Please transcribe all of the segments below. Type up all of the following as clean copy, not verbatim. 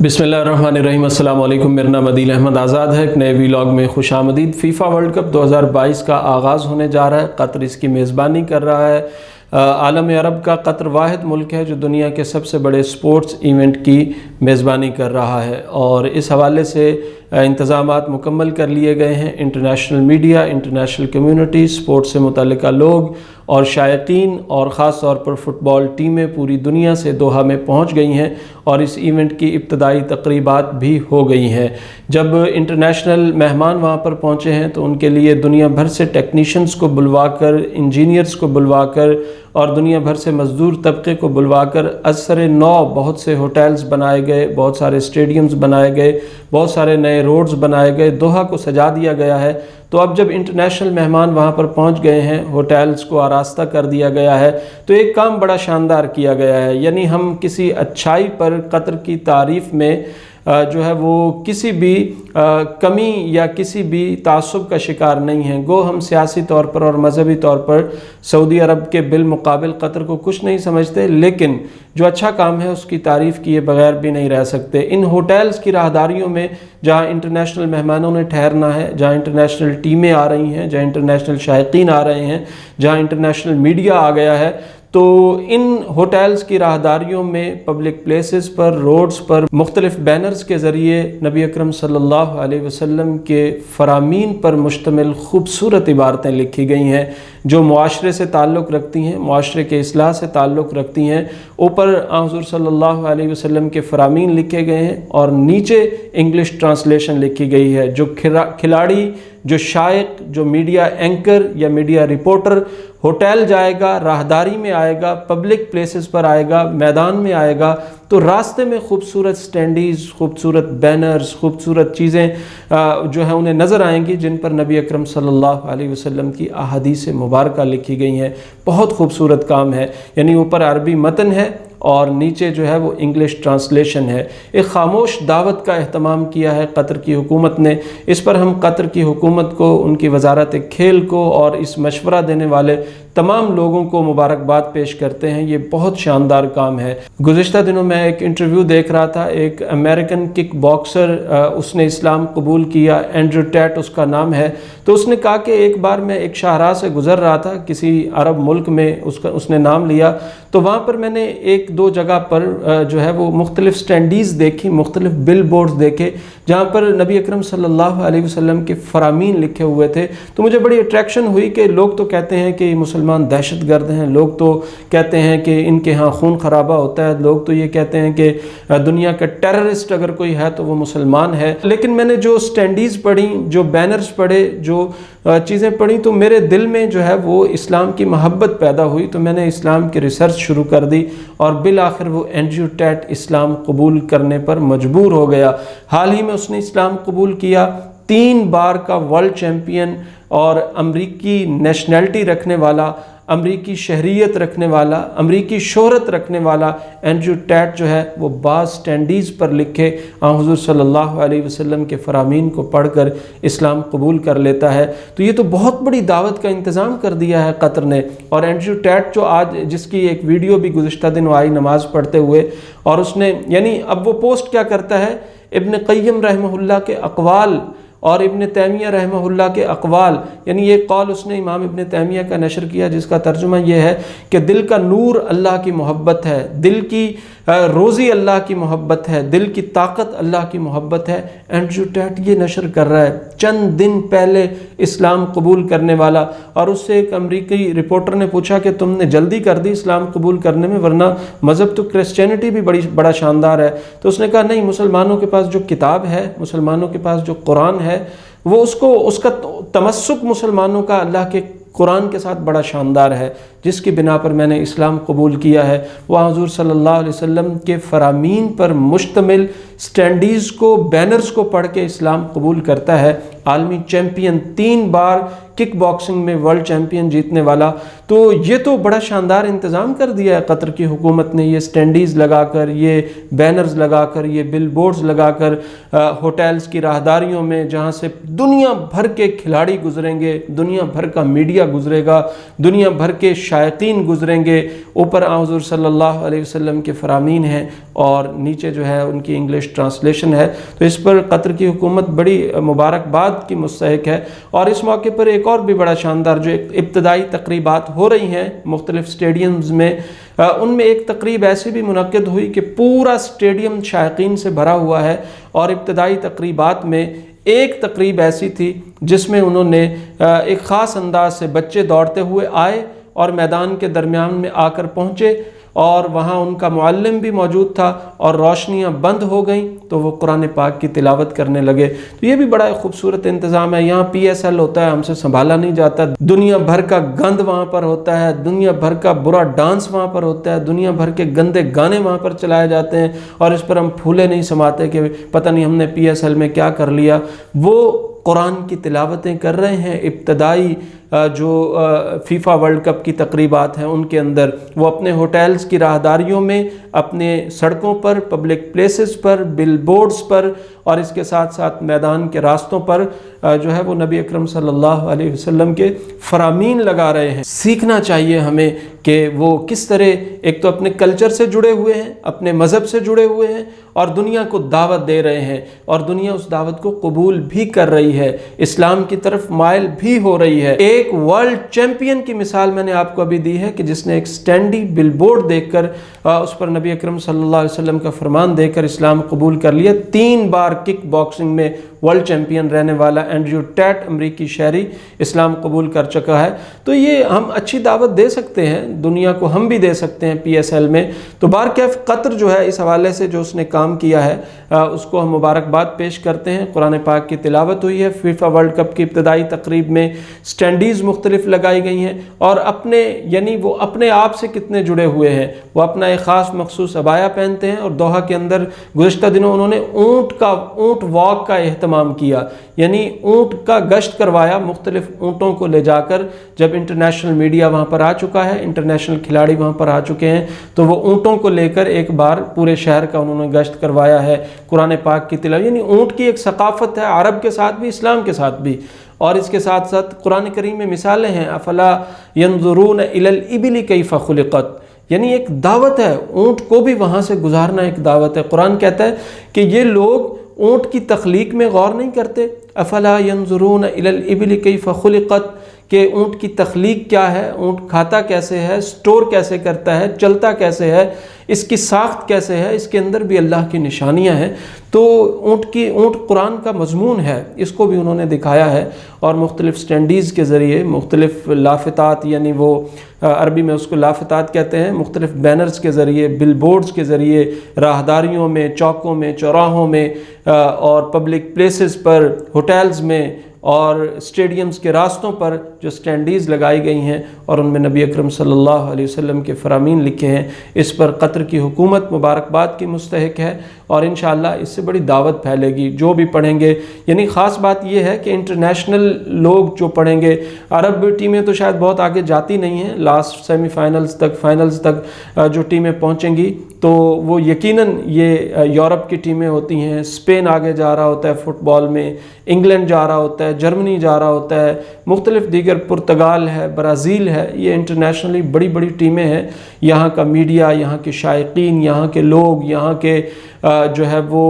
बिस्मिल्लाहिर्रहमानिर्रहीम। अस्सलाम वालेकुम। मेरा नाम अदील अहमद आज़ाद है। एक नए व्लॉग में खुश आमदीद। फ़ीफ़ा वर्ल्ड कप 2022 का आगाज़ होने जा रहा है। कतर इसकी मेज़बानी कर रहा है। आलम अरब का कतर वाहिद मुल्क है जो दुनिया के सबसे बड़े स्पोर्ट्स इवेंट की मेज़बानी कर रहा है और इस हवाले से इंतज़ामात मुकम्मल कर लिए गए हैं। International media, international community, sports से मुतल्लिक़ लोग और शायकीन और ख़ास तौर पर फ़ुटबॉल टीमें पूरी दुनिया से दोहा में पहुंच गई हैं और इस इवेंट की इब्तदाई तक़रीबात भी हो गई हैं। जब इंटरनेशनल मेहमान वहां पर पहुंचे हैं तो उनके लिए दुनिया भर से टेक्नीशियंस को बुलवाकर, इंजीनियर्स को बुलवाकर और दुनिया भर से मज़दूर तबके को बुलवाकर असर नौ बहुत से होटल्स बनाए गए, बहुत सारे स्टेडियम्स बनाए गए, बहुत सारे नए रोड्स बनाए गए, दोहा को सजा दिया गया है। तो अब जब इंटरनेशनल मेहमान वहाँ पर पहुँच गए हैं, होटल्स को आरास्ता कर दिया गया है, तो एक काम बड़ा शानदार किया गया है। यानी हम किसी अच्छाई पर कतर की तारीफ़ में जो है वो किसी भी कमी या किसी भी तासुब का शिकार नहीं हैं। गो हम सियासी तौर पर और मजहबी तौर पर सऊदी अरब के बिलमुकाबिल कतर को कुछ नहीं समझते, लेकिन जो अच्छा काम है उसकी तारीफ़ किए बगैर भी नहीं रह सकते। इन होटल्स की राहदारियों में जहाँ इंटरनेशनल मेहमानों ने ठहरना है, जहाँ इंटरनेशनल टीमें आ रही हैं, जहाँ इंटरनेशनल शायकीन आ रहे हैं, जहाँ इंटरनेशनल मीडिया आ गया है, तो इन होटल्स की राहदारियों में, पब्लिक प्लेसेस पर, रोड्स पर मुख्तलिफ बैनर्स के ज़रिए नबी अकरम सल्लल्लाहु अलैहि वसल्लम के फ़रामीन पर मुश्तमिल खूबसूरत इबारतें लिखी गई हैं जो मुआशरे से ताल्लुक़ रखती हैं, मुआशरे के इस्लाह से ताल्लुक़ रखती हैं। ऊपर हुज़ूर सल्लल्लाहु अलैहि वसल्लम के फ़रामीन लिखे गए हैं और नीचे इंग्लिश ट्रांसलेशन लिखी गई है। जो खिलाड़ी, जो शायक, जो मीडिया एंकर या मीडिया रिपोर्टर होटल जाएगा, राहदारी में आएगा, पब्लिक प्लेसेस पर आएगा, मैदान में आएगा, तो रास्ते में खूबसूरत स्टैंडीज़, खूबसूरत बैनर्स, खूबसूरत चीज़ें जो है उन्हें नज़र आएंगी जिन पर नबी अकरम सल्लल्लाहु अलैहि वसल्लम की अहादीस मुबारका लिखी गई हैं। बहुत खूबसूरत काम है। यानी ऊपर अरबी मतन है और नीचे जो है वो इंग्लिश ट्रांसलेशन है। एक खामोश दावत का एहतमाम किया है कतर की हुकूमत ने। इस पर हम कतर की हुकूमत को, उनकी वजारत खेल को और इस मशवरा देने वाले तमाम लोगों को मुबारकबाद पेश करते हैं। ये बहुत शानदार काम है। गुज़िश्ता दिनों मैं एक इंटरव्यू देख रहा था, एक अमेरिकन किक बॉक्सर, उसने इस्लाम कबूल किया, एंड्रू टैट उसका नाम है। तो उसने कहा कि एक बार मैं एक शाहराह से गुज़र रहा था किसी अरब मुल्क में, उसने नाम लिया, तो वहाँ पर मैंने एक दो जगह पर जो है वो मुख्तलिफ स्टैंडीज़ देखी, मुख्तलिफ बिल बोर्ड्स देखे जहाँ पर नबी अकरम सल्लल्लाहु अलैहि वसल्लम के फ़रामीन लिखे हुए थे। तो मुझे बड़ी अट्रैक्शन हुई कि लोग तो कहते हैं कि मुसलमान दहशतगर्द हैं, लोग तो कहते हैं कि इनके यहाँ खून खराबा होता है, लोग तो ये कहते हैं कि दुनिया का टेररिस्ट अगर कोई है तो वो मुसलमान है। लेकिन मैंने जो स्टैंडीज़ पढ़ी, जो बैनर्स पढ़े, जो चीज़ें पढ़ी, तो मेरे दिल में जो है वो इस्लाम की मोहब्बत पैदा हुई। तो मैंने इस्लाम की रिसर्च शुरू कर दी और बिल आखिर वो एंड्रू टैट इस्लाम कबूल करने पर मजबूर हो गया। हाल ही में उसने इस्लाम कबूल किया। 3 बार का वर्ल्ड चैम्पियन और अमरीकी नेशनैलिटी रखने वाला, अमरीकी शहरियत रखने वाला, अमरीकी शोहरत रखने वाला एंड्रू टैट जो है वो बाज़ स्टैंडीज़ पर लिखे हुज़ूर सल्लल्लाहु अलैहि वसल्लम के फ़रामीन को पढ़कर इस्लाम कबूल कर लेता है। तो ये तो बहुत बड़ी दावत का इंतज़ाम कर दिया है कतर ने। और एंड्रू टैट जो आज, जिसकी एक वीडियो भी गुज़िश्ता दिनों आई नमाज़ पढ़ते हुए, और उसने यानी अब वो पोस्ट क्या करता है, इब्न क़य्यम रहमहुल्लाह के अक़वाल और इब्न तैमिया रहमहुल्लाह के अक़वाल, यानी ये कौल उसने इमाम इब्न तैमिया का नशर किया जिसका तर्जुमा ये है कि दिल का नूर अल्लाह की मोहब्बत है, दिल की रोज़ी अल्लाह की मोहब्बत है, दिल की ताकत अल्लाह की मोहब्बत है। एंड्रू टैट ये नशर कर रहा है, चंद दिन पहले इस्लाम कबूल करने वाला। और उससे एक अमरीकी रिपोर्टर ने पूछा कि तुमने जल्दी कर दी इस्लाम कबूल करने में, वरना मज़हब तो क्रिश्चियनिटी भी बड़ा शानदार है। तो उसने कहा नहीं, मुसलमानों के पास जो किताब है, मुसलमानों के पास जो कुरान है, वो उसका तमस्सुक मुसलमानों का अल्लाह के कुरान के साथ बड़ा शानदार है, जिसकी बिना पर मैंने इस्लाम कबूल किया है। वह हुज़ूर सल्लल्लाहु अलैहि वसल्लम के फ़रामीन पर मुश्तमिल स्टैंडीज़ को, बैनर्स को पढ़ के इस्लाम कबूल करता है। عالمی چیمپئن، 3 بار کک باکسنگ میں ورلڈ چیمپئن جیتنے والا. تو یہ تو بڑا شاندار انتظام کر دیا ہے قطر کی حکومت نے، یہ سٹینڈیز لگا کر، یہ بینرز لگا کر، یہ بل بورڈز لگا کر ہوٹلز کی راہداریوں میں، جہاں سے دنیا بھر کے کھلاڑی گزریں گے، دنیا بھر کا میڈیا گزرے گا، دنیا بھر کے شائقین گزریں گے. اوپر حضور صلی اللہ علیہ وسلم کے فرامین ہیں اور نیچے جو ہے ان کی انگلش ٹرانسلیشن ہے. تو اس پر قطر کی حکومت بڑی مبارکباد کی مستحق ہے. اور اس موقع پر ایک اور بھی بڑا شاندار جو ابتدائی تقریبات ہو رہی ہیں مختلف سٹیڈیمز میں، ان میں ایک تقریب ایسی بھی منعقد ہوئی کہ پورا سٹیڈیم شائقین سے بھرا ہوا ہے. اور ابتدائی تقریبات میں ایک تقریب ایسی تھی جس میں انہوں نے ایک خاص انداز سے بچے دوڑتے ہوئے آئے اور میدان کے درمیان میں آ کر پہنچے، اور وہاں ان کا معلم بھی موجود تھا، اور روشنیاں بند ہو گئیں تو وہ قرآن پاک کی تلاوت کرنے لگے. تو یہ بھی بڑا خوبصورت انتظام ہے. یہاں PSL ہوتا ہے، ہم سے سنبھالا نہیں جاتا، دنیا بھر کا گند وہاں پر ہوتا ہے، دنیا بھر کا برا ڈانس وہاں پر ہوتا ہے، دنیا بھر کے گندے گانے وہاں پر چلائے جاتے ہیں، اور اس پر ہم پھولے نہیں سماتے کہ پتہ نہیں ہم نے PSL میں کیا کر لیا. وہ قرآن کی تلاوتیں کر رہے ہیں. ابتدائی جو فیفا ورلڈ کپ کی تقریبات ہیں ان کے اندر وہ اپنے ہوٹلز کی راہداریوں میں، اپنے سڑکوں پر، پبلک پلیسز پر، بل بورڈز پر، اور اس کے ساتھ ساتھ میدان کے راستوں پر جو ہے وہ نبی اکرم صلی اللہ علیہ وسلم کے فرامین لگا رہے ہیں. سیکھنا چاہیے ہمیں کہ وہ کس طرح ایک تو اپنے کلچر سے جڑے ہوئے ہیں، اپنے مذہب سے جڑے ہوئے ہیں، اور دنیا کو دعوت دے رہے ہیں، اور دنیا اس دعوت کو قبول بھی کر رہی ہے، اسلام کی طرف مائل بھی ہو رہی ہے. ایک ورلڈ چیمپئن کی مثال میں نے آپ کو ابھی دی ہے کہ جس نے ایک سٹینڈی بل بورڈ دیکھ کر اس پر نبی اکرم صلی اللہ علیہ وسلم کا فرمان دے کر اسلام قبول کر لیا. 3 بار کک باکسنگ میں ورلڈ چیمپئن رہنے والا اینڈریو ٹیٹ، امریکی شہری، اسلام قبول کر چکا ہے. تو یہ ہم اچھی دعوت دے سکتے ہیں، دنیا کو ہم بھی دے سکتے ہیں PSL میں. تو بہرکیف قطر جو ہے اس حوالے سے جو اس نے کام کیا ہے اس کو ہم مبارکباد پیش کرتے ہیں. قرآن پاک کی تلاوت ہوئی ہے. فیفا ورلڈ کپ کی ابتدائی تقریب میں سٹینڈیز مختلف لگائی گئی ہیں، اور وہ اپنے آپ سے کتنے جڑے ہوئے ہیں. وہ اپنا ایک خاص مخصوص عبایا پہنتے ہیں، اور دوحہ کے اندر گزشتہ دنوں انہوں نے اونٹ واک کا اہتمام کیا، یعنی اونٹ کا گشت کروایا، مختلف اونٹوں کو لے جا کر. جب انٹرنیشنل میڈیا وہاں پر آ چکا ہے، انٹرنیشنل کھلاڑی وہاں پر آ چکے ہیں، تو وہ اونٹوں کو لے کر ایک بار پورے شہر کا انہوں نے گشت کروایا ہے. قرآن پاک کی تلاوت، یعنی اونٹ کی ایک ثقافت ہے، عرب کے ساتھ بھی، اسلام کے ساتھ بھی. اور اس کے ساتھ ساتھ قرآن کریم میں مثالیں ہیں. افلا ينظرون الى الابل کیف خلقت، یعنی ایک دعوت ہے، اونٹ کو بھی وہاں سے گزارنا ایک دعوت ہے. قرآن کہتا ہے کہ یہ لوگ اونٹ کی تخلیق میں غور نہیں کرتے. افلا ينظرون الى الابل کیف خلقت، کہ اونٹ کی تخلیق کیا ہے، اونٹ کھاتا کیسے ہے، سٹور کیسے کرتا ہے، چلتا کیسے ہے، اس کی ساخت کیسے ہے، اس کے اندر بھی اللہ کی نشانیاں ہیں. تو اونٹ قرآن کا مضمون ہے، اس کو بھی انہوں نے دکھایا ہے. اور مختلف سٹینڈیز کے ذریعے، مختلف لافتات، یعنی وہ عربی میں اس کو لافتات کہتے ہیں، مختلف بینرز کے ذریعے، بل بورڈز کے ذریعے، راہداریوں میں، چوکوں میں، چوراہوں میں، اور پبلک پلیسز پر، ہوٹلز میں، اور اسٹیڈیمز کے راستوں پر جو سٹینڈیز لگائی گئی ہیں، اور ان میں نبی اکرم صلی اللہ علیہ وسلم کے فرامین لکھے ہیں. اس پر قطر کی حکومت مبارکباد کی مستحق ہے، اور انشاءاللہ اس سے بڑی دعوت پھیلے گی جو بھی پڑھیں گے. یعنی خاص بات یہ ہے کہ انٹرنیشنل لوگ جو پڑھیں گے، عرب ٹیمیں تو شاید بہت آگے جاتی نہیں ہیں، لاسٹ سیمی فائنلز تک، فائنلز تک جو ٹیمیں پہنچیں گی تو وہ یقیناً یہ یورپ کی ٹیمیں ہوتی ہیں. اسپین آگے جا رہا ہوتا ہے فٹ بال میں، انگلینڈ جا رہا ہوتا ہے، جرمنی جا رہا ہوتا ہے، مختلف دیگر پرتگال ہے، برازیل ہے. یہ انٹرنیشنلی بڑی بڑی ٹیمیں ہیں. یہاں کا میڈیا، یہاں کے شائقین، یہاں کے لوگ، یہاں کے جو ہے وہ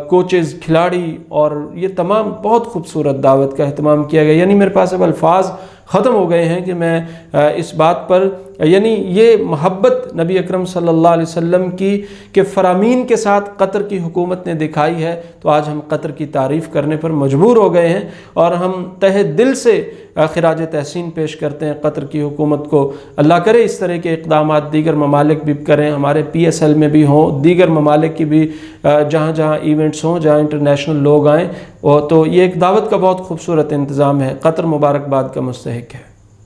کوچز، کھلاڑی، اور یہ تمام بہت خوبصورت دعوت کا اہتمام کیا گیا. یعنی میرے پاس اب الفاظ ختم ہو گئے ہیں کہ میں اس بات پر، یعنی یہ محبت نبی اکرم صلی اللہ علیہ وسلم کی کہ فرامین کے ساتھ قطر کی حکومت نے دکھائی ہے. تو آج ہم قطر کی تعریف کرنے پر مجبور ہو گئے ہیں، اور ہم تہہ دل سے خراج تحسین پیش کرتے ہیں قطر کی حکومت کو. اللہ کرے اس طرح کے اقدامات دیگر ممالک بھی کریں، ہمارے PSL میں بھی ہوں، دیگر ممالک کی بھی جہاں جہاں ایونٹس ہوں، جہاں انٹرنیشنل لوگ آئیں. تو یہ ایک دعوت کا بہت خوبصورت انتظام ہے. قطر مبارکباد کا مستحق ہے.